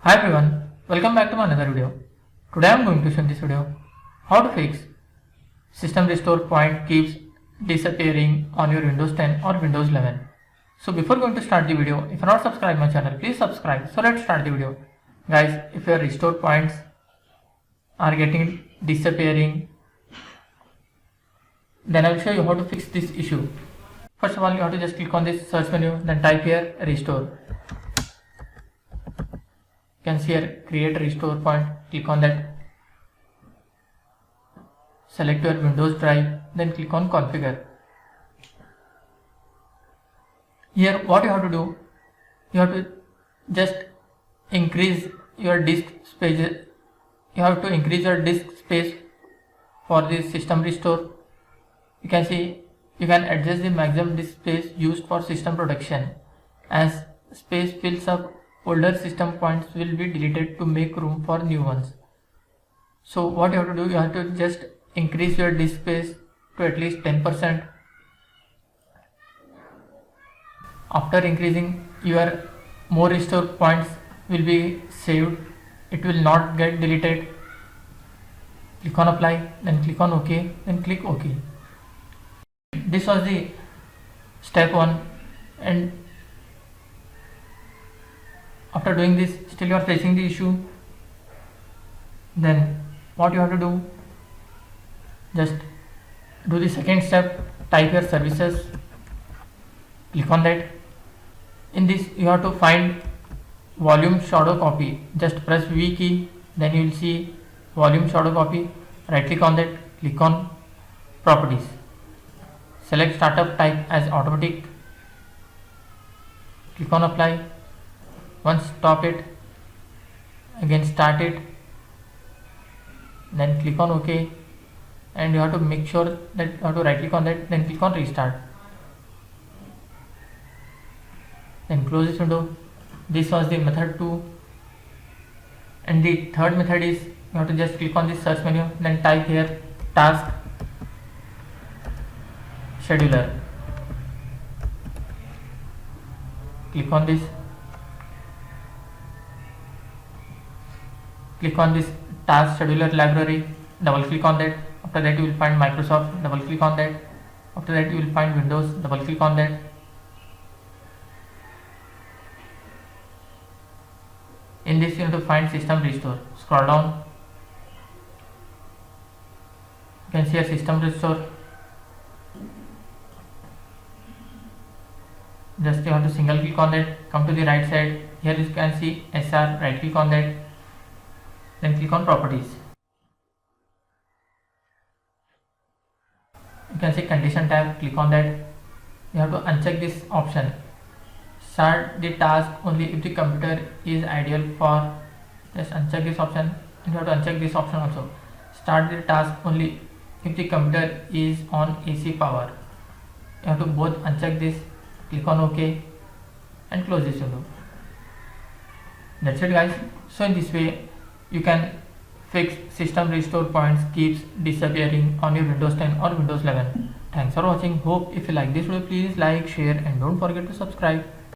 Hi everyone, welcome back to my another video. Today I am going to show in this video how to fix system restore point keeps disappearing on your Windows 10 or Windows 11. So before going to start the video, if you are not subscribed my channel, please subscribe. So let's start the video. Guys, if your restore points are getting disappearing, then I will show you how to fix this issue. First of all, you have to just click on this search menu, then type here restore. You can see here create restore point, click on that, select your Windows drive, then click on configure. Here what you have to do, you have to just increase your disk space. You have to increase your disk space for this system restore. You can see you can adjust the maximum disk space used for system protection. As space fills up, older system points will be deleted to make room for new ones. So what you have to do, you have to just increase your disk space to at least 10%. After increasing, your more restore points will be saved. It will not get deleted. Click on apply, then click on OK, then click OK. This was the step 1, and after doing this still you are facing the issue, then what you have to do, just do the second step, type your services, click on that. In this you have to find volume shadow copy, just press V key, then you will see volume shadow copy, right click on that, click on properties, select startup type as automatic, click on apply. Once stop it, again start it, then click on OK, and you have to make sure that you have to right click on that, then click on restart, then close this window. This was the method 2, and the third method is you have to just click on this search menu, then type here task scheduler, click on this, click on this task scheduler library, double click on that. After that you will find Microsoft, double click on that. After that you will find Windows, double click on that. In this you have to find system restore, scroll down, you can see here system restore. Just you have to single click on that, come to the right side, here you can see SR, right click on that, then click on properties. You can see condition tab, click on that. You have to uncheck this option, start the task only if the computer is ideal for, just uncheck this option, and you have to uncheck this option also, start the task only if the computer is on AC power. You have to both uncheck this, click on OK, and close this window. That's it guys. So in this way you can fix system restore points keeps disappearing on your Windows 10 or Windows 11. Thanks for watching. Hope if you like this video, please like, share, and don't forget to subscribe.